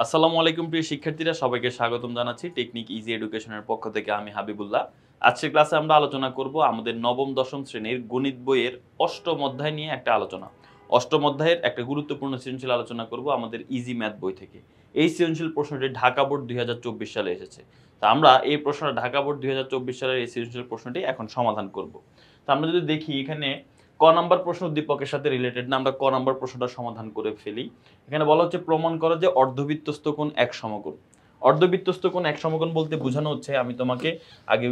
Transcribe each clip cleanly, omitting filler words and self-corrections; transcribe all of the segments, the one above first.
আসসালামু আলাইকুম প্রিয় শিক্ষার্থীরা, সবাইকে স্বাগতম জানাচ্ছি টেকনিক ইজি এডুকেশনের পক্ষ থেকে। আমি হাবিবুল্লাহ। আজকের ক্লাসে আমরা আলোচনা করব আমাদের নবম দশম শ্রেণীর গণিত বইয়ের অষ্টম অধ্যায় নিয়ে একটা আলোচনা। অষ্টম অধ্যায়ের একটা গুরুত্বপূর্ণ সৃজনশীল আলোচনা করব আমাদের ইজি ম্যাথ বই থেকে। এই সৃজনশীল প্রশ্নটি ঢাকা বোর্ড 2024 সালে এসেছে। তা আমরা এই প্রশ্নটা ঢাকা বোর্ড 2024 সালের এই সৃজনশীল প্রশ্নটি এখন সমাধান করব। তা আমরা যদি দেখি এখানে ক নাম্বার প্রশ্ন উদ্দীপকের সাথে রিলেটেড না, আমরা ক নাম্বার প্রশ্নটা সমাধান করে ফেলি। এখানে বলা হচ্ছে প্রমাণ করো যে অর্ধবৃত্তস্থ কোণ এক সমকোণ। অর্ধবৃত্তস্থ কোণ এক সমকোণ বলতে বোঝানো হচ্ছে, আমি তোমাকে আগে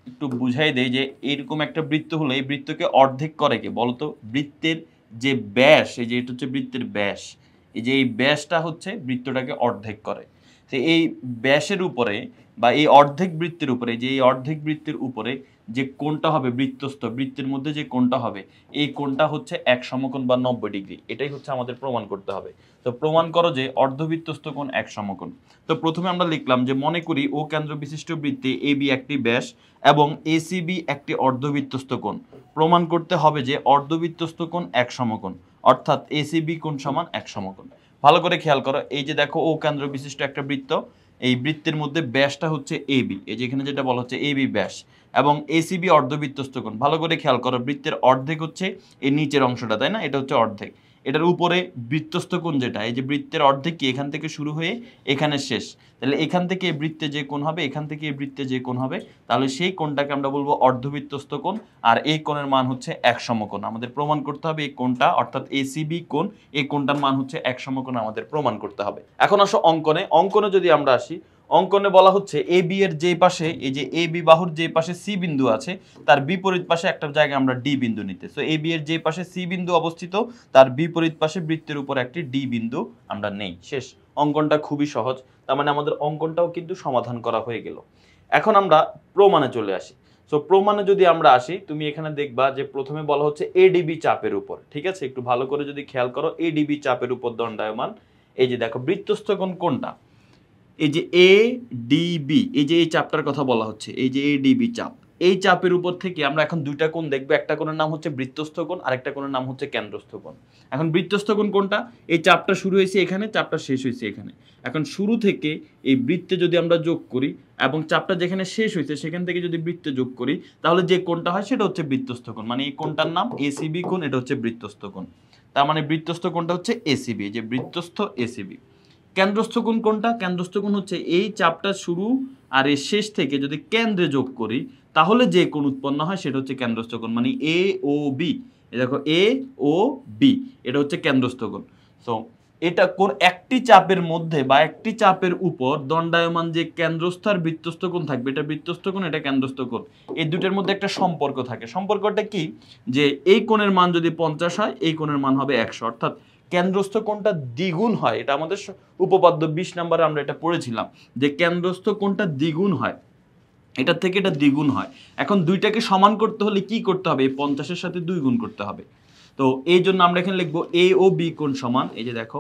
একটু বুঝাই দেই যে এরকম একটা বৃত্ত হলো, এই বৃত্তকে অর্ধেক করে কে বলতো? বৃত্তের যে ব্যাস, এই যে এটা হচ্ছে বৃত্তের ব্যাস, এই যে এই ব্যাসটা হচ্ছে বৃত্তটাকে অর্ধেক করে। তো এই ব্যাসের উপরে বা এই অর্ধেক বৃত্তের উপরে, যে এই অর্ধেক বৃত্তের উপরে যে কোণটা হবে বৃত্তস্থ, বৃত্তের মধ্যে যে কোণটা হবে এই কোণটা হচ্ছে এক সমকোণ বা 90 ডিগ্রি। এটাই হচ্ছে আমাদের প্রমাণ করতে হবে। তো প্রমাণ করো যে অর্ধবৃত্তস্থ কোণ এক সমকোণ। তো প্রথমে আমরা লিখলাম যে মনে করি ও কেন্দ্র বিশিষ্ট বৃত্তে এবি একটি ব্যাস এবং এসিবি একটি অর্ধবৃত্তস্থ কোণ। প্রমাণ করতে হবে যে অর্ধবৃত্তস্থ কোণ এক সমকোণ, অর্থাৎ এসিবি কোণ সমান এক সমকোণ। ভালো করে খেয়াল করো, এই যে দেখো ও কেন্দ্র বিশিষ্ট একটা বৃত্ত, এই বৃত্তের মধ্যে ব্যাসটা হচ্ছে এবি, এই যে এখানে যেটা বলা হচ্ছে এবি ব্যাস, এবং এসিবি অর্ধবৃত্তস্থ কোণ। ভালো করে খেয়াল করো, বৃত্তের অর্ধেক হচ্ছে এই নিচের অংশটা, তাই না? এটা হচ্ছে অর্ধেক। এটার উপরে বৃত্তস্থ কোণ যেটা, এই যে বৃত্তের অর্ধেক কি এখান থেকে শুরু হয়ে এখানে শেষ, তাহলে এখান থেকে এই বৃত্তে যে কোণ হবে, এখান থেকে এই বৃত্তে যে কোণ হবে, তাহলে সেই কোণটাকে আমরা বলবো অর্ধবৃত্তস্থ কোণ। আর এই কোণের মান হচ্ছে এক সমকোণ। আমাদের প্রমাণ করতে হবে এই কোণটা, অর্থাৎ এসিবি কোণ, এই কোণটার মান হচ্ছে এক সমকোণ আমাদের প্রমাণ করতে হবে। এখন আসো অঙ্কনে। অঙ্কনে যদি আমরা আসি, অঙ্কনে বলা হচ্ছে এ বি এর যে পাশে, এই যে এ বি বাহুর যে পাশে সি বিন্দু আছে তার বিপরীত পাশে একটা জায়গায় আমরা ডি বিন্দু নিতে। সো এ বি এর যে পাশে সি বিন্দু অবস্থিত তার বিপরীত পাশে বৃত্তের উপর একটি ডি বিন্দু আমরা নেই। শেষ। অঙ্কনটা খুবই সহজ। তার মানে আমাদের অঙ্কনটাও কিন্তু সমাধান করা হয়ে গেল। এখন আমরা প্রমাণে চলে আসি। সো প্রমাণে যদি আমরা আসি, তুমি এখানে দেখবা যে প্রথমে বলা হচ্ছে এডিবি চাপের উপর। ঠিক আছে, একটু ভালো করে যদি খেয়াল করো, এডিবি চাপের উপর দণ্ডায়মান। এই যে দেখো বৃত্তস্থ কোণ কোনটা, এই যে এ ডিবি, এই যে এই চাপটার কথা বলা হচ্ছে, এই যে এ ডিবি চাপ, এই চাপের উপর থেকে আমরা এখন দুইটা কোণ দেখবো। একটা কোণের নাম হচ্ছে বৃত্তস্থ কোণ, আরেকটা কোণের নাম হচ্ছে কেন্দ্রস্থ কোণ। এখন বৃত্তস্থ কোণ কোনটা? এই চাপটা শুরু হয়েছে এখানে, চাপটা শেষ হয়েছে এখানে। এখন শুরু থেকে এই বৃত্তে যদি আমরা যোগ করি এবং চাপটা যেখানে শেষ হয়েছে সেখান থেকে যদি বৃত্তে যোগ করি, তাহলে যে কোণটা হয় সেটা হচ্ছে বৃত্তস্থ কোণ। মানে এই কোণটার নাম এসিবি কোণ, এটা হচ্ছে বৃত্তস্থ কোণ। তার মানে বৃত্তস্থ কোণটা হচ্ছে এসিবি, যে বৃত্তস্থ এসিবি। কেন্দ্রস্থ কোণ কোনটা? কেন্দ্রস্থ কোণ হচ্ছে এই চাপটা শুরু আর এর শেষ থেকে যদি কেন্দ্রে যোগ করি তাহলে যে কোণ উৎপন্ন হয় সেটা হচ্ছে কেন্দ্রস্থ কোণ। মানে এ ও বি, দেখো এ ও বি, এটা হচ্ছে কেন্দ্রস্থ কোণ। সো এটা কোন একটি চাপের মধ্যে বা একটি চাপের উপর দণ্ডায়মান যে কেন্দ্রস্থ আর বৃত্তস্থ কোণ থাকবে, এটা বৃত্তস্থ কোণ, এটা কেন্দ্রস্থ কোণ। এই দুটোর মধ্যে একটা সম্পর্ক থাকে। সম্পর্কটা কি? যে এই কোণের মান যদি 50 হয়, এই কোণের মান হবে 100, অর্থাৎ কেন্দ্রস্থ কোণটা দ্বিগুণ হয়। এটা আমাদের উপপাদ্য 20 নম্বরে আমরা এটা পড়েছিলাম যে কেন্দ্রস্থ কোণটা দ্বিগুণ হয়, এটার থেকে এটা দ্বিগুণ হয়। এখন দুইটাকে সমান করতে হলে কি করতে হবে? 50-এর সাথে 2 গুণ করতে হবে। তো এই জন্য আমরা এখানে লিখবো এ ও বি কোণ সমান, এই যে দেখো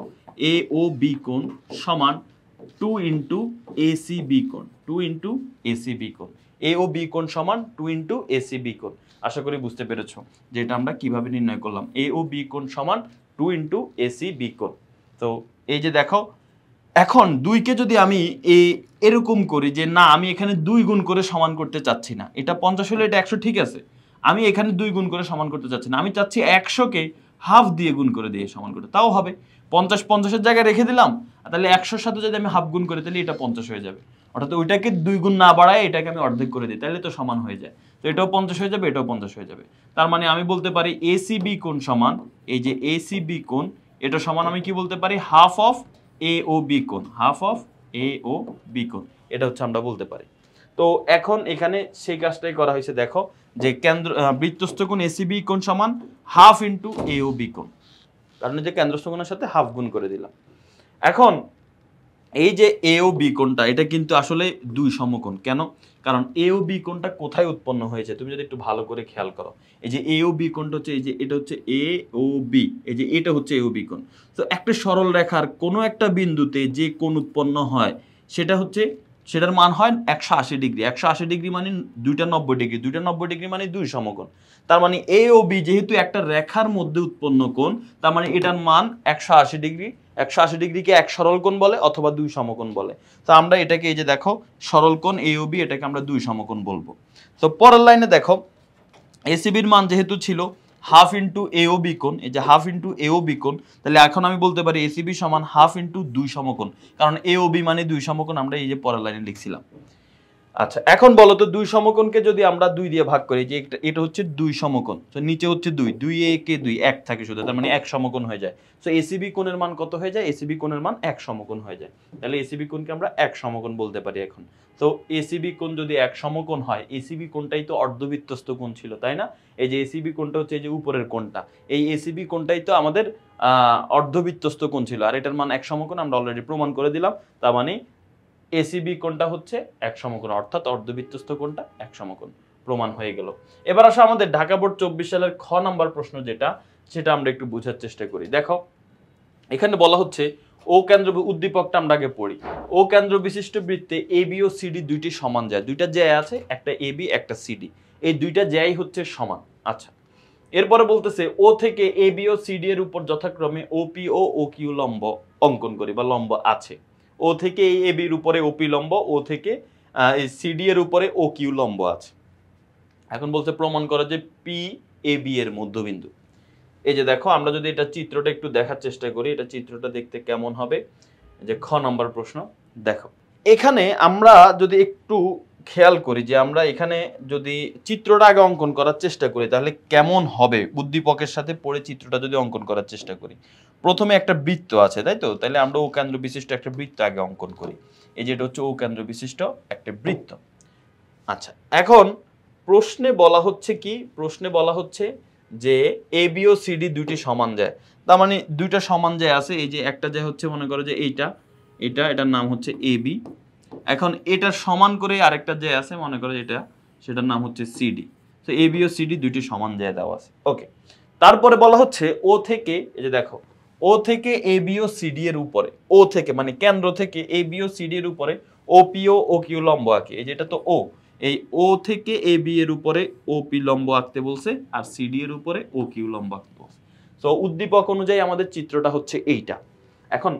এ ও বি কোণ সমান 2 ইন্টু এসি বি কোণ, 2 ইন্টু এসি বি কোণ। এ ও বি কোণ সমান 2 ইন্টু এসি বি কোণ। আশা করি বুঝতে পেরেছো যে এটা আমরা কিভাবে নির্ণয় করলাম। এ ও বি কোণ সমান 2 ইন্টু এসি বি কোণ। তো এই যে দেখো, এখন 2কে যদি আমি এরকম করি যে না, আমি এখানে 2 গুণ করে সমান করতে চাচ্ছি না, এটা 50 হলে এটা 100, ঠিক আছে, আমি এখানে 2 গুণ করে সমান করতে চাচ্ছি না, আমি চাচ্ছি 100কে হাফ দিয়ে গুণ করে দিয়ে সমান করতে, তাও হবে। 50 50-এর জায়গায় রেখে দিলাম, তাহলে 100-র সাথে যদি আমি হাফ গুণ করে তাহলে এটা 50 হয়ে যাবে। অর্থাৎ ওইটাকে 2 গুণ না বাড়ায় এটাকে আমি অর্ধেক করে দিই, তাহলে তো সমান হয়ে যায়। তো এটাও 50 হয়ে যাবে, এটাও 50 হয়ে যাবে। তার মানে আমি বলতে পারি এসিবি কোণ সমান, এই যে এসিবি কোণ, এটা সমান আমি কি বলতে পারি? Half of A O B কোণ, half of A O B কোণ, এটা হচ্ছে আমরা বলতে পারি। তো এখন এখানে সেই কাজটাই করা হয়েছে। দেখো যে বৃত্তস্থ কোণ এসিবি কোণ সমান হাফ ইন্টু এ ও বি কোণ, কারণ যে কেন্দ্রস্থ কোণের সাথে হাফ গুণ করে দিলাম। এখন এই যে এ ও বি কোণটা, এটা কিন্তু আসলে 2 সমকোণ। কেন? কারণ এ ও বি কোণটা কোথায় উৎপন্ন হয়েছে তুমি যদি একটু ভালো করে খেয়াল করো, এই যে এ ও বি কোণটা হচ্ছে, এই যে এটা হচ্ছে এ ও বি, এই যে এটা হচ্ছে এ ও বি কোণ। তো একটা সরল রেখার কোনো একটা বিন্দুতে যে কোণ উৎপন্ন হয় সেটা হচ্ছে, সেটার মান হয় 180 ডিগ্রি। 180 ডিগ্রি মানে দুইটা 90 ডিগ্রি, দুইটা 90 ডিগ্রি মানে 2 সমকোণ। তার মানে এ ও বি যেহেতু একটা রেখার মধ্যে উৎপন্ন কোণ, তার মানে এটার মান 180 ডিগ্রি 180 ডিগ্রিকে এক সরল কোণ বলে অথবা দুই সমকোণ বলে। তো আমরা এটাকে এই যে দেখো সরল কোণ AOB, এটাকে আমরা দুই সমকোণ বলবো। তো পরের লাইনে দেখো এসিবির মান যেহেতু ছিল হাফ ইন্টু AOB কোণ, এই যে হাফ ইন্টু AOB কোণ, তাহলে এখন আমি বলতে পারি এসিবি সমান হাফ ইন্টু দুই সমকোণ, কারণ AOB মানে দুই সমকোণ, আমরা এই যে পরের লাইনে লিখছিলাম। আচ্ছা এখন বলো তো দুই সমকোণকে যদি আমরা দুই দিয়ে ভাগ করি, যে এটা হচ্ছে দুই সমকোণ, তো নিচে হচ্ছে দুই, দুই একে দুই, এক থাকে শুধু, তার মানে এক সমকোণ হয়ে যায়। তো এসিবি কোণের মান কত হয়ে যায়? এসিবি কোণের মান এক সমকোণ হয়ে যায়। তাহলে এসিবি কোণকে আমরা এক সমকোণ বলতে পারি এখন। তো এসিবি কোণ যদি এক সমকোণ হয়, এসিবি কোণটাই তো অর্ধবৃত্তস্থ কোণ ছিল, তাই না? এই যে এসিবি কোণটা হচ্ছে এই যে উপরের কোণটা, এই এসিবি কোণটাই তো আমাদের অর্ধবৃত্তস্থ কোণ ছিল, আর এটার মান এক সমকোণ আমরা অলরেডি প্রমাণ করে দিলাম। তার মানে এসিবি কোণটা হচ্ছে এক সমকোণ, অর্থাৎ অর্ধবৃত্তস্থ কোণটা এক সমকোণ, প্রমাণ হয়ে গেল। এবার আসো আমাদের ঢাকা বোর্ড 24 সালের খ নাম্বার প্রশ্ন যেটা, সেটা আমরা একটু বোঝার চেষ্টা করি। দেখো এখানে বলা হচ্ছে ও কেন্দ্র, উদ্দীপকটা আমরা আগে পড়ি। ও কেন্দ্র বিশিষ্ট বৃত্তে এবি ও সিডি দুইটি সমান যায়, দুইটা জ্যা আছে, একটা এবি একটা সিডি, এই দুইটা জ্যাই হচ্ছে সমান। আচ্ছা এরপরে বলতেছে ও থেকে এবি ও সিডি এর উপর যথাক্রমে ওপি ও ওকিউ লম্ব অঙ্কন করি বা লম্ব আছে। ও থেকে এই এবির উপরে ওপি লম্ব, ও থেকে এই সিডি এর উপরে ও কিউ লম্ব আছে। এখন বলছে প্রমাণ করা যে পি এ বি এর মধ্যবিন্দু। এই যে দেখো আমরা যদি এটা চিত্রটা একটু দেখার চেষ্টা করি, এটা চিত্রটা দেখতে কেমন হবে, যে খ নম্বর প্রশ্ন দেখো। এখানে আমরা যদি একটু খেয়াল করি যে আমরা এখানে যদি চিত্রটা আগে অঙ্কন করার চেষ্টা করি তাহলে কেমন হবে, উদ্দীপকের সাথে পড়ে চিত্রটা যদি অঙ্কন করার চেষ্টা করি। প্রথমে একটা বৃত্ত আছে, তাই তো? তাহলে আমরা ও কেন্দ্র বিশিষ্ট একটা বৃত্ত আগে অঙ্কন করি। এই যে এটা হচ্ছে ও কেন্দ্র বিশিষ্ট একটা বৃত্ত। আচ্ছা এখন প্রশ্নে বলা হচ্ছে কি, প্রশ্নে বলা হচ্ছে যে এ বি ও সিডি দুইটি সমান যায়, তার মানে দুইটা সমান যায় আছে। এই যে একটা যায় হচ্ছে মনে করো যে এটার নাম হচ্ছে এ বি, এখন এটা সমান করে আরেকটা যে আছে মনে করো এটা, সেটার নাম হচ্ছে সিডি। তো এ বি ও সিডি দুইটি সমান যায় দেওয়া আছে। ওকে, তারপরে বলা হচ্ছে ও থেকে, এই যে দেখো ও থেকে এ বি ও সিডি এর উপরে, ও থেকে মানে কেন্দ্র থেকে এ বি ও সিডি এর উপরে ওপি ও ও কিউ লম্ব আঁকে। এই যে এটা তো ও, এই ও থেকে এ বি এর উপরে ওপি লম্ব আঁকতে বলছে, আর সিডি এর উপরে ও কিউ লম্ব আঁকতে বলছে। তো উদ্দীপক অনুযায়ী আমাদের চিত্রটা হচ্ছে এইটা। এখন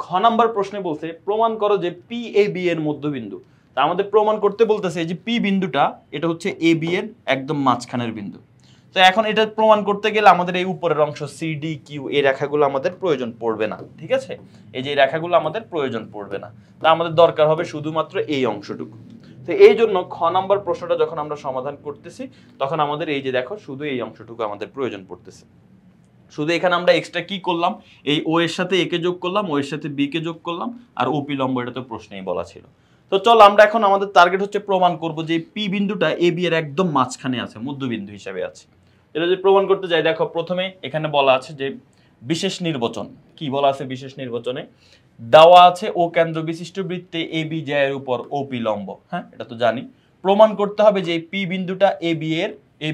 খ নাম্বার প্রশ্নে বলছে প্রমাণ করো যে পি এ বি এর মধ্যবিন্দু। তা আমাদের প্রমাণ করতে বলতেছে যে পি বিন্দুটা এটা হচ্ছে এ বি এর একদম মাঝখানের বিন্দু। তো এখন এটা প্রমাণ করতে গেলে আমাদের এই উপরের অংশ সিডি কিউ এই রেখাগুলো আমাদের প্রয়োজন পড়বে না, ঠিক আছে? এই যে রেখাগুলো আমাদের প্রয়োজন পড়বে না, তা আমাদের দরকার হবে শুধুমাত্র এই অংশটুকু। তো এই জন্য খ নাম্বার প্রশ্নটা যখন আমরা সমাধান করতেছি তখন আমাদের এই যে দেখো শুধু এই অংশটুকু আমাদের প্রয়োজন পড়তেছে। শুধু এখানে আমরা এক্সট্রা কি করলাম, এই ও এর সাথে এ কে যোগ করলাম, ও এর সাথে বি কে যোগ করলাম, আর ওপি লম্ব এটা তো প্রশ্নেই বলা ছিল। তো চল আমরা এখন আমাদের টার্গেট হচ্ছে প্রমাণ করব যে পি বিন্দুটা এ বি এর একদম মাঝখানে আছে, মধ্যবিন্দু হিসেবে আছে। এটা যদি প্রমাণ করতে যাই, দেখো প্রথমে এখানে বলা আছে যে বিশেষ নির্বাচন। কি বলা আছে বিশেষ নির্বাচনে? দেওয়া আছে ও কেন্দ্র বিশিষ্ট বৃত্তে এ বি জ্যায়ের উপর ওপি লম্ব। হ্যাঁ এটা তো জানি। প্রমাণ করতে হবে যে পি বিন্দুটা এ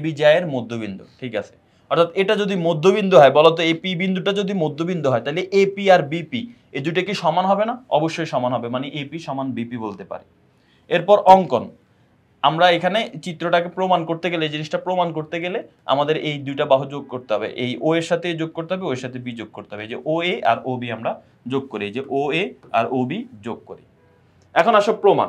বি জ্যায়ের মধ্যবিন্দু, ঠিক আছে? অর্থাৎ এটা যদি মধ্যবিন্দু হয়, বলতো এই পি বিন্দুটা যদি মধ্যবিন্দু হয় তাহলে এপি আর বিপি এই দুটো কি সমান হবে না? অবশ্যই সমান হবে, মানে এপি সমান বিপি বলতে পারি। এরপর অঙ্কন, আমরা এখানে চিত্রটাকে প্রমাণ করতে গেলে, এই জিনিসটা প্রমাণ করতে গেলে আমাদের এই দুইটা বাহু যোগ করতে হবে, এই ও এর সাথে যোগ করতে হবে, ও এর সাথে বি যোগ করতে হবে। এই যে ও এ আর ও বি আমরা যোগ করি, এই যে ও এ আর ও বি যোগ করি। এখন আসো প্রমাণ।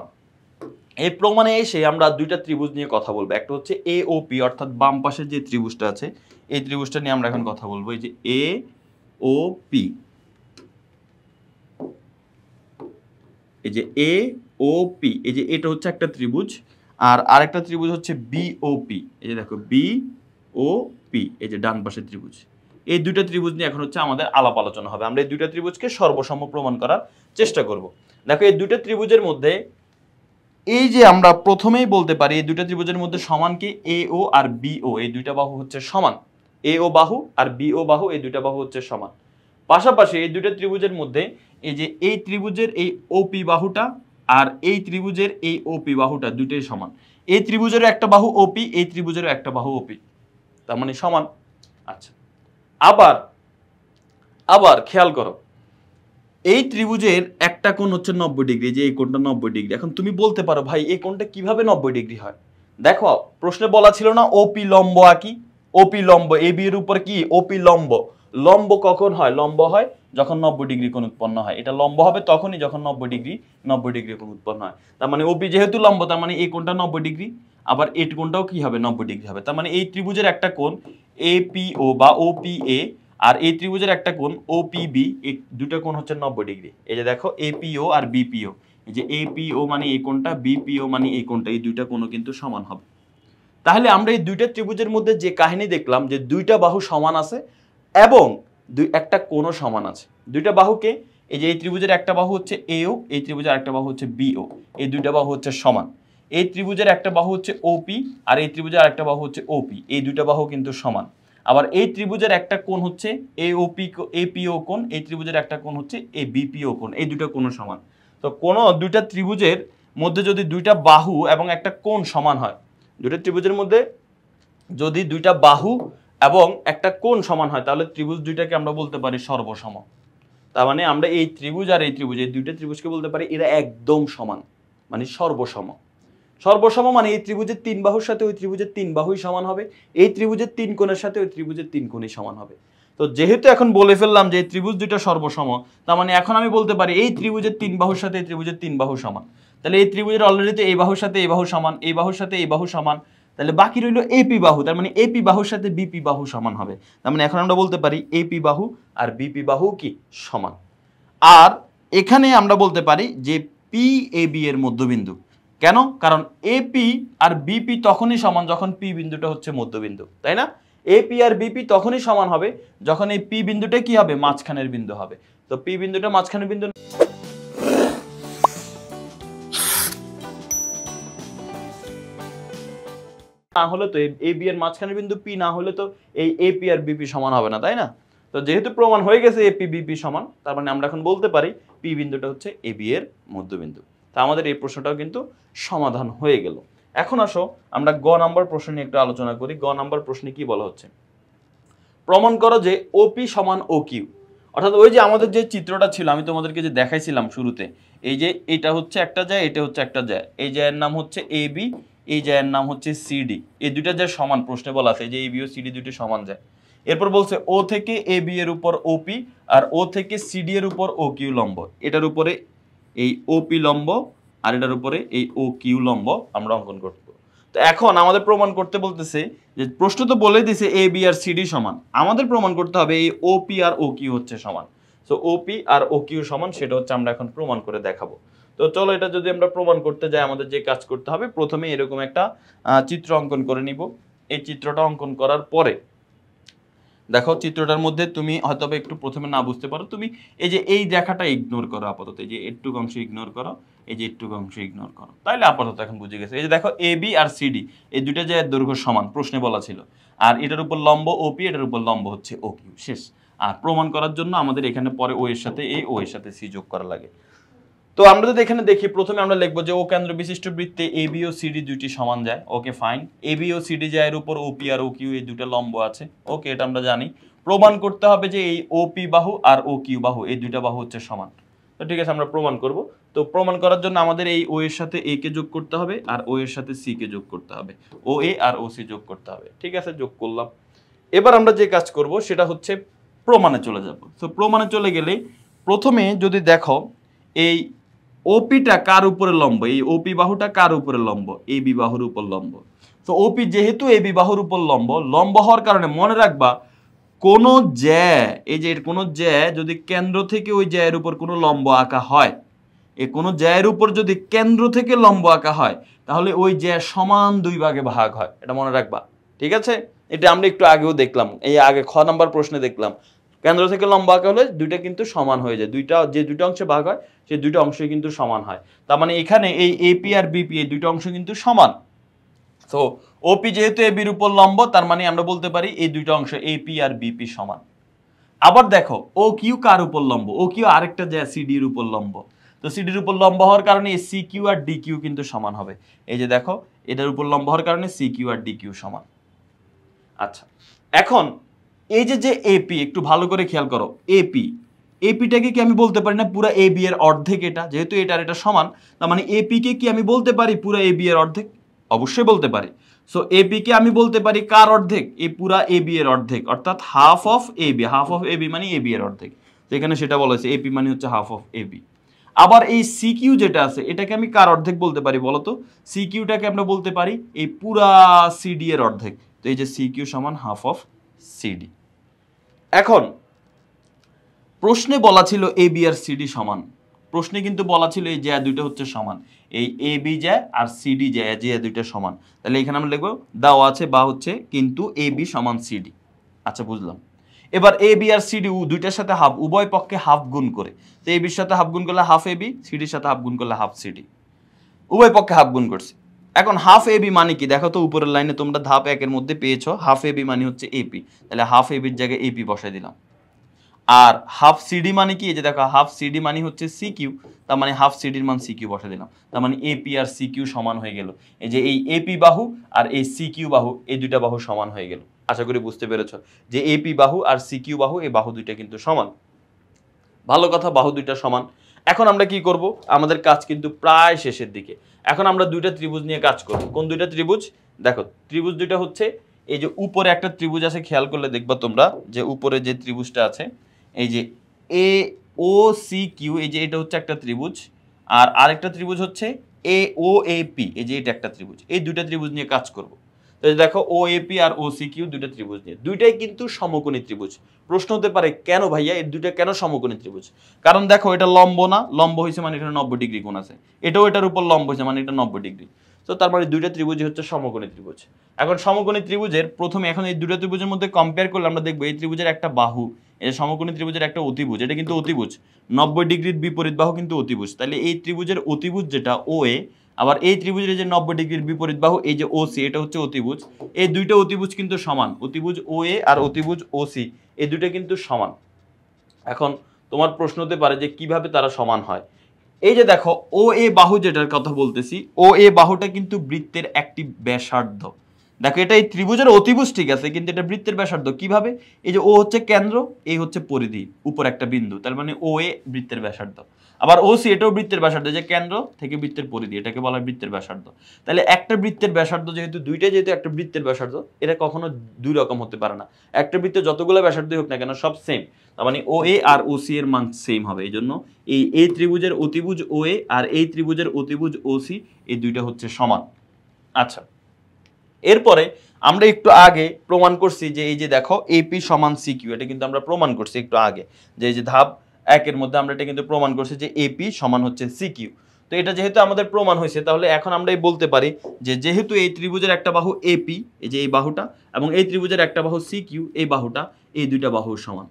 এই প্রমাণে এসে আমরা দুইটা ত্রিভুজ নিয়ে কথা বলবো, একটা হচ্ছে এ ও পি, অর্থাৎ বাম পাশে যে ত্রিভুজটা আছে এই ত্রিভুজটা নিয়ে আমরা এখন কথা বলবো। এই যে এ ও পি, এই যে এ ও পি, এই যে এটা হচ্ছে একটা ত্রিভুজ, আর আরেকটা ত্রিভুজ হচ্ছে বি ও পি। এই যে দেখো বি ও পি, এই যে ডান পাশের ত্রিভুজ। এই দুইটা ত্রিভুজ নিয়ে এখন হচ্ছে আমাদের আলাপ আলোচনা হবে। আমরা এই দুইটা ত্রিভুজকে সর্বসম প্রমাণ করার চেষ্টা করব। দেখো এই দুইটা ত্রিভুজের মধ্যে, এই যে আমরা প্রথমেই বলতে পারি এই দুইটা ত্রিভুজের মধ্যে সমান কি এ ও আর বি ও, এই দুইটা বাহু হচ্ছে সমান। এ ও বাহু আর বি ও বাহু এই দুইটা বাহু হচ্ছে সমান। পাশাপাশি এই দুইটা ত্রিভুজের মধ্যে এই যে এই ত্রিভুজের এই ওপি বাহুটা আর এই ত্রিভুজের এই ওপি বাহুটা দুইটাই সমান। এই ত্রিভুজেরও একটা বাহু ওপি, এই ত্রিভুজেরও একটা বাহু ওপি, তার মানে সমান। আচ্ছা আবার আবার খেয়াল করো, এই ত্রিভুজের একটা কোণ হচ্ছে 90 ডিগ্রি, যে এই কোণটা 90 ডিগ্রি। এখন তুমি বলতে পারো ভাই এই কোণটা কিভাবে 90 ডিগ্রি হয়? দেখো প্রশ্নে বলা ছিল না ওপি লম্ব আঁকি, ওপি লম্ব এ বি এর উপর কি ওপি লম্ব। লম্ব কখন হয়? লম্ব হয় যখন 90 ডিগ্রি কোণ উৎপন্ন হয়। এটা লম্ব হবে তখনই যখন 90 ডিগ্রি কোণ উৎপন্ন হয়। তার মানে ওপি যেহেতু লম্ব তার মানে এই কোণটা 90 ডিগ্রি, আবার এই কোণটাও কি হবে 90 ডিগ্রি হবে। তার মানে এই ত্রিভুজের একটা কোণ এপিও বা ওপিএ আর এই ত্রিভুজের একটা কোণ ওপিবি, এই দুটো কোণ হচ্ছে 90 ডিগ্রি। এই যে দেখো এপিও আর বিপিও, এই যে এপিও মানে এই কোণটা, বিপিও মানে এই কোণটা, এই দুইটা কোণও কিন্তু সমান হবে। তাহলে আমরা এই দুইটা ত্রিভুজের মধ্যে যে কাহিনী দেখলাম যে দুইটা বাহু সমান আছে এবং একটা কোণও সমান আছে। দুইটা বাহুকে, এই যে এই ত্রিভুজের একটা বাহু হচ্ছে এও, এই ত্রিভুজের একটা বাহু হচ্ছে বিও, এই দুইটা বাহু হচ্ছে সমান। এই ত্রিভুজের একটা বাহু হচ্ছে ওপি আর এই ত্রিভুজের আরেকটা বাহু হচ্ছে ওপি, এই দুইটা বাহু কিন্তু সমান। আবার এই ত্রিভুজের একটা কোণ হচ্ছে এপিও কোণ, এই ত্রিভুজের একটা কোণ হচ্ছে এ বিপিও কোণ, এই দুটো কোণও সমান। তো কোন দুইটা ত্রিভুজের মধ্যে যদি দুইটা বাহু এবং একটা কোণ সমান হয়, দুইটা ত্রিভুজের মধ্যে যদি দুইটা বাহু এবং একটা কোণ সমান হয়, তাহলে ত্রিভুজ দুইটাকে আমরা বলতে পারি সর্বসম। তার মানে আমরা এই ত্রিভুজ আর এই ত্রিভুজ, এই দুইটা ত্রিভুজকে বলতে পারি এরা একদম সমান, মানে সর্বসম। সর্বসম মানে এই ত্রিভুজের তিন বাহুর সাথে ওই ত্রিভুজের তিন বাহুই সমান হবে, এই ত্রিভুজের তিন কোণের সাথে ওই ত্রিভুজের তিন কোণই সমান হবে। তো যেহেতু এখন বলে ফেললাম যে এই ত্রিভুজ দুইটা সর্বসম, তার মানে এখন আমি বলতে পারি এই ত্রিভুজের তিন বাহুর সাথে এই ত্রিভুজের তিন বাহু সমান। তাহলে এই ত্রিভুজের অলরেডি এই বাহুর সাথে এই বাহু সমান, এই বাহুর সাথে এই বাহু সমান, তাহলে বাকি রইল এপি বাহু, তার মানে এপি বাহুর সাথে বিপি বাহু সমান হবে। তার মানে এখন আমরা বলতে পারি এপি বাহু আর বিপি বাহু কি সমান। আর এখানে আমরা বলতে পারি যে পি এ বি এর মধ্যবিন্দু। কেন? কারণ এপি আর বিপি তখনই সমান যখন পি বিন্দুটা হচ্ছে মধ্যবিন্দু, তাই না? এপি আর বিপি তখনই সমান হবে যখন এই পি বিন্দুটা কি হবে, মাঝখানের বিন্দু হবে। তো পি বিন্দুটা মাঝখানের বিন্দু না হলে তো এ বি এর মাঝখানের বিন্দু পি না হলে তো এই এপি আর বিপি সমান হবে না, তাই না? তো যেহেতু প্রমাণ হয়ে গেছে এপি বিপি সমান, তার মানে আমরা এখন বলতে পারি পি বিন্দুটা হচ্ছে এ বি এর মধ্যবিন্দু। তা আমাদের এই প্রশ্নটাও কিন্তু সমাধান হয়ে গেল। এখন আসো আমরা গ নাম্বার প্রশ্ন নিয়ে একটু আলোচনা করি। গ নাম্বার প্রশ্নে কি বলা হচ্ছে, প্রমাণ করো যে ওপি সমান ও কিউ। অর্থাৎ ওই যে আমাদের যে চিত্রটা ছিল আমি তোমাদেরকে যে দেখাইছিলাম শুরুতে, এই যে এটা হচ্ছে একটা জায়গা, এটা হচ্ছে একটা জায়গা, এই জায়গার নাম হচ্ছে এ বি, এই জায়গার নাম হচ্ছে সিডি, এই দুইটা যে সমান প্রশ্নে বলা আছে যে এ বি ও সিডি দুটো সমান যায়। এরপর বলছে ও থেকে এ বি এর উপর ওপি আর ও থেকে সিডি এর উপর ও কিউ লম্ব, এটার উপরে এই ওপি লম্ব আর এটার উপরে এই ও কিউ লম্ব আমরা অঙ্কন করব। তো এখন আমাদের প্রমাণ করতে বলতেছে যে প্রশ্ন তো বলে দিছে এ বি আর সিডি সমান, আমাদের প্রমাণ করতে হবে এই ওপি আর ও কিউ হচ্ছে সমান। সো ওপি আর ও কিউ সমান, সেটা হচ্ছে আমরা এখন প্রমাণ করে দেখাবো। তো চলো এটা যদি আমরা প্রমাণ করতে যাই আমাদের যে কাজ করতে হবে, প্রথমে এরকম একটা চিত্র অঙ্কন করে নিব। এই চিত্রটা অঙ্কন করার পরে দেখো চিত্রটার মধ্যে তুমি হয়তো একটু প্রথমে না বুঝতে পারো, তুমি এই যে এই রেখাটা ইগনোর করো আপাতত, এই যে একটু অংশ ইগনোর করো, এই যে একটু অংশ ইগনোর করো, তাইলে আপাতত এখন বুঝে গেছে। এই যে দেখো এ বি আর সিডি এই দুইটা যে দৈর্ঘ্য সমান প্রশ্নে বলা ছিল, আর এটার উপর লম্ব ওপি, এটার উপর লম্ব হচ্ছে ও কিউ, শেষ। আর প্রমাণ করার জন্য আমাদের এখানে পরে ও এর সাথে এই ও এর সাথে সি যোগ করা লাগে। তো আমরা যদি এখানে দেখি, প্রথমে আমরা লিখবো যে ও কেন্দ্র বিশিষ্ট বৃত্তে এ বি ও সিডি দুইটি সমান যায়। Okay fine, A B O CD যায় এর উপর ওপি আর ও কিউ এই দুটো লম্ব আছে। ওকে, এটা আমরা জানি। প্রমাণ করতে হবে যে এই ওপি বাহু আর ও কিউ বাহু এই দুইটা বাহু হচ্ছে সমান। তো ঠিক আছে, আমরা প্রমাণ করব। তো প্রমাণ করার জন্য আমাদের এই ও এর সাথে এ কে যোগ করতে হবে আর ও এর সাথে সি কে যোগ করতে হবে, ও এ আর ও সি যোগ করতে হবে। ঠিক আছে, যোগ করলাম। এবার আমরা যে কাজ করব সেটা হচ্ছে প্রমাণে চলে যাব। তো প্রমাণে চলে গেলে প্রথমে যদি দেখো এই ওপিটা কার উপরে লম্ব, এই ওপি বাহুটা কার উপরে লম্ব, এই বি বাহুর উপর লম্ব। তো ওপি যেহেতু এই বি বাহুর উপর লম্ব, লম্ব হওয়ার কারণে মনে রাখবা কোন জ্যা, এই যে কোন জ্যা যদি কেন্দ্র থেকে ওই জ্যায়ের উপর কোনো লম্ব আঁকা হয়, এই কোন জ্যায়ের উপর যদি কেন্দ্র থেকে লম্ব আঁকা হয় তাহলে ওই জ্যা সমান দুই ভাগে ভাগ হয়, এটা মনে রাখবা। ঠিক আছে, এটা আমরা একটু আগেও দেখলাম, এই আগে খ নাম্বার প্রশ্নে দেখলাম কেন্দ্র থেকে লম্ব আঁকা হলে দুইটা কিন্তু সমান হয়ে যায়, দুইটা যে দুটো অংশে ভাগ হয় সেই দুটো অংশই কিন্তু সমান হয়। তার মানে এখানে এই এপি আর বিপি এই দুটো অংশ কিন্তু সমান। তো ওপি যেহেতু এ বির উপর লম্ব, তার মানে আমরা বলতে পারি এই দুটো অংশ এপি আর বিপি সমান। আবার দেখো ও কিউ কার উপর লম্ব, ও কিউ আরেকটা যায় সিডি এর উপর লম্ব। তো সিডির উপর লম্ব হওয়ার কারণে এই C Q R D Q কিন্তু সমান হবে। এই যে দেখো এটার উপর লম্ব হওয়ার কারণে C Q R D Q সমান। আচ্ছা, এখন এই যে যে এপি, একটু ভালো করে খেয়াল করো, এপি এপিটাকে কি আমি বলতে পারি না পুরো এ বি এর অর্ধেক? এটা যেহেতু এটা আর এটা সমান, তার মানে এপি কে কি আমি বলতে পারি পুরো এ বি এর অর্ধেক? অবশ্যই বলতে পারি। সো এপি কে আমি বলতে পারি কার অর্ধেক? এই পুরা এ বি এর অর্ধেক, অর্থাৎ half of A B. Half of A B মানে এ বি এর অর্ধেক। তো এখানে সেটা বলা হয়েছে এপি মানে হচ্ছে হাফ অফ এবি। আবার এই সিকিউ যেটা আছে এটাকে আমি কার অর্ধেক বলতে পারি বলতো? সিকিউটাকে আমরা বলতে পারি এই পুরা সিডি এর অর্ধেক। তো এই যে সিকিউ সমান হাফ অফ সিডি। এখন প্রশ্নে বলা ছিল এ বি আর সিডি সমান, প্রশ্নে কিন্তু বলা ছিল এই যে দুইটা হচ্ছে সমান, এই এ বি যায় আর সিডি যায় যে দুইটা সমান। তাহলে এখানে আমরা লিখবো দেওয়া আছে বা হচ্ছে কিন্তু এ বি সমান সিডি। আচ্ছা বুঝলাম। এবার এ বি আর সিডি দুইটার সাথে হাফ, উভয় পক্ষে হাফ গুণ করে, তো এ বির সাথে হাফ গুণ করলে হাফ এ বি, সিডির সাথে হাফ গুণ করলে হাফ সিডি, উভয় পক্ষে হাফ গুণ করছে। এখন হাফ এ বি মানে কি দেখো তো, উপরের লাইনে তোমরা ধাপ একের মধ্যে পেয়েছো হাফ এ বি মানে হচ্ছে এপি, তাহলে হাফ এ বির জায়গায় এপি বসাই দিলাম। আর হাফ সিডি মানে কি, এই যে দেখো হাফ সিডি মানে হচ্ছে সিকিউ, তার মানে হাফ সিডির মান সিকিউ বসে দিলাম, তার মানে এপি আর সিকিউ সমান হয়ে গেল। এই যে এই এপি বাহু আর এই সিকিউ বাহু এই দুইটা বাহু সমান হয়ে গেল। আশা করি বুঝতে পেরেছ যে এপি বাহু আর সিকিউ বাহু এই বাহু দুইটা কিন্তু সমান। ভালো কথা, বাহু দুইটা সমান। এখন আমরা কি করব, আমাদের কাজ কিন্তু প্রায় শেষের দিকে। এখন আমরা দুইটা ত্রিভুজ নিয়ে কাজ করব। কোন দুইটা ত্রিভুজ? দেখো ত্রিভুজ দুইটা হচ্ছে এই যে উপরে একটা ত্রিভুজ আছে, খেয়াল করলে দেখবা তোমরা যে উপরে যে ত্রিভুজটা আছে এই যে এ ও সি কিউ, এই যে এটা হচ্ছে একটা ত্রিভুজ, আর আরেকটা ত্রিভুজ হচ্ছে এ ও এ পি, এই যে এটা একটা ত্রিভুজ। এই দুইটা ত্রিভুজ নিয়ে কাজ করব। তো দেখো ও এ পি আর ও সি কিউ দুইটা ত্রিভুজ নিয়ে, দুইটাই কিন্তু সমকোণী ত্রিভুজ। প্রশ্ন হতে পারে কেন ভাইয়া এই দুইটা কেন সমকোণী ত্রিভুজ? কারণ দেখো এটা লম্ব না, লম্ব হয়েছে মানে এখানে 90 ডিগ্রি কোণ আছে, এটাও এটার উপর লম্ব হয়েছে মানে এটা 90 ডিগ্রি। তো তার মানে দুইটা ত্রিভুজই হচ্ছে সমকোণী ত্রিভুজ। এখন সমকোণী ত্রিভুজের প্রথমে এখন এই দুটো ত্রিভুজের মধ্যে কম্পেয়ার করলে আমরা দেখবো এই ত্রিভুজের একটা বাহু, এই সমকোণী ত্রিভুজের একটা অতিভুজ, এটা কিন্তু অতিভুজ, 90 ডিগ্রির বিপরীত বাহু কিন্তু অতিভুজ। তাহলে এই ত্রিভুজের অতিভুজ যেটা ও এ, আবার এই ত্রিভুজের যে 90 ডিগ্রির বিপরীত বাহু এই যে ও সি, এটা হচ্ছে অতিভুজ। এই দুইটা অতিভুজ কিন্তু সমান, অতিভুজ ও এ আর অতিভুজ ও সি, এই দুইটা কিন্তু সমান। এখন তোমার প্রশ্ন হতে পারে যে কিভাবে তারা সমান হয়। এই যে দেখো ও এ বাহু যেটার কথা বলতেছি, ও এ বাহুটা কিন্তু বৃত্তের একটি ব্যাসার্ধ। দেখো এটা এই ত্রিভুজের অতিভুজ ঠিক আছে, কিন্তু এটা বৃত্তের ব্যাসার্ধ। কিভাবে? এই যে ও হচ্ছে কেন্দ্র, এই হচ্ছে পরিধি, উপর একটা বিন্দু, তার মানে ও এ বৃত্তের ব্যাসার্ধ। আবার ও সি এটাও বৃত্তের ব্যাসার্ধ, যে কেন্দ্র থেকে বৃত্তের পরিধি, এটাকে বলা হয় বৃত্তের ব্যাসার্ধ। তাহলে একটা বৃত্তের ব্যাসার্ধ যেহেতু দুইটাই যেহেতু একটা বৃত্তের ব্যাসার্ধ, এটা কখনো দুই রকম হতে পারে না। একটা বৃত্তে যতগুলো ব্যাসার্ধই হোক না কেন সব সেম, তার মানে ও এ আর ও সি এর মান সেম হবে। এই জন্য এই ত্রিভুজের অতিভুজ ও এ আর এই ত্রিভুজের অতিভুজ ও সি, এই দুইটা হচ্ছে সমান। আচ্ছা, এরপরে আমরা একটু আগে প্রমাণ করছি যে এই যে দেখো এপি সমান সিকিউ, এটা কিন্তু আমরা প্রমাণ করছি একটু আগে, যে এই যে ধাপ একের মধ্যে আমরা এটা কিন্তু প্রমাণ করছি যে এপি সমান হচ্ছে সিকিউ। তো এটা যেহেতু আমাদের প্রমাণ হয়েছে, তাহলে এখন আমরা বলতে পারি যে যেহেতু এই ত্রিভুজের একটা বাহু এপি, এই যে এই বাহুটা, এবং এই ত্রিভুজের একটা বাহু সিকিউ এই বাহুটা, এই দুইটা বাহু সমান।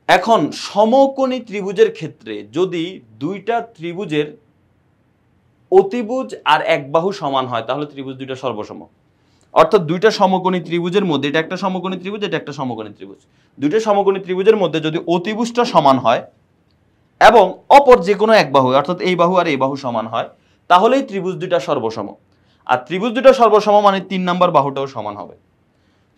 এখন সমকোণী ত্রিভুজের ক্ষেত্রে যদি দুইটা ত্রিভুজের অতিভুজ আর এক বাহু সমান হয় তাহলে ত্রিভুজ দুইটা সর্বসম। অর্থাৎ দুইটা সমকোণী ত্রিভুজের মধ্যে, এটা একটা সমকোণী ত্রিভুজ, এটা একটা সমকোণী ত্রিভুজ, দুইটা সমকোণী ত্রিভুজের মধ্যে যদি অতিভুজটা সমান হয় এবং অপর যে কোনো এক বাহু অর্থাৎ এই বাহু আর এই বাহু সমান হয়, তাহলেই ত্রিভুজ দুইটা সর্বসম। আর ত্রিভুজ দুইটা সর্বসম মানে 3 নম্বর বাহুটাও সমান হবে।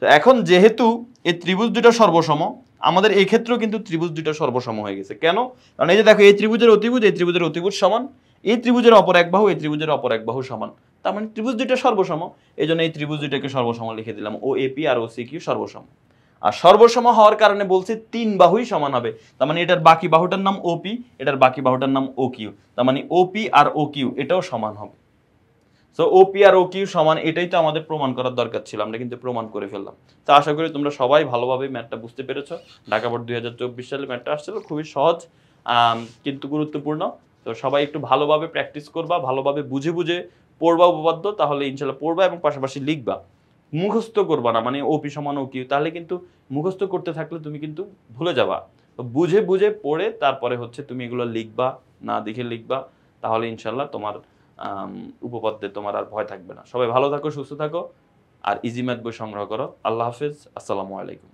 তো এখন যেহেতু এই ত্রিভুজ দুইটা সর্বসম, আমাদের এই ক্ষেত্রেও কিন্তু ত্রিভুজ দুইটা সর্বসম হয়ে গেছে। কেন? কারণ এই যে দেখো এই ত্রিভুজের অতিভুজ এই ত্রিভুজের অতিভুজ সমান, এই ত্রিভুজের অপর এক বাহু এই ত্রিভুজের অপর এক বাহু সমান, তার মানে ত্রিভুজ দুইটা সর্বসম। এই জন্য এই ত্রিভুজ দুইটাকে সর্বসম লিখে দিলাম, ও এপি আর ও সি কিউ সর্বসম। আর সর্বসম হওয়ার কারণে বলছি 3 বাহুই সমান হবে, তার মানে এটার বাকি বাহুটার নাম ওপি, এটার বাকি বাহুটার নাম ও কিউ, তার মানে ওপি আর ও কিউ এটাও সমান হবে। সো ওপি আর ও কিউ সমান, এটাই তো আমাদের প্রমাণ করার দরকার ছিল, আমরা কিন্তু প্রমাণ করে ফেললাম। তো আশা করি তোমরা সবাই ভালোভাবে ম্যাথটা বুঝতে পেরেছো। ঢাকা বোর্ড 2024 সালে ম্যাথটা আসছিল, খুবই সহজ কিন্তু গুরুত্বপূর্ণ। তো সবাই একটু ভালোভাবে প্র্যাকটিস করবা, ভালোভাবে বুঝে বুঝে পড়বা উপপাদ্য, তাহলে ইনশাল্লাহ পড়বা এবং পাশাপাশি লিখবা। মুখস্থ করবা না, মানে ওপি সমান ও কিউ, তাহলে কিন্তু মুখস্থ করতে থাকলে তুমি কিন্তু ভুলে যাবা। তো বুঝে বুঝে পড়ে তারপরে হচ্ছে তুমি এগুলো লিখবা, না দেখে লিখবা, তাহলে ইনশাল্লাহ তোমার উপপাদ্যে তোমার আর ভয় থাকবে না। সবাই ভালো থাকো, সুস্থ থাকো, আর ইজি ম্যাথ বই সংগ্রহ করো। আল্লাহ হাফেজ, আসসালামু আলাইকুম।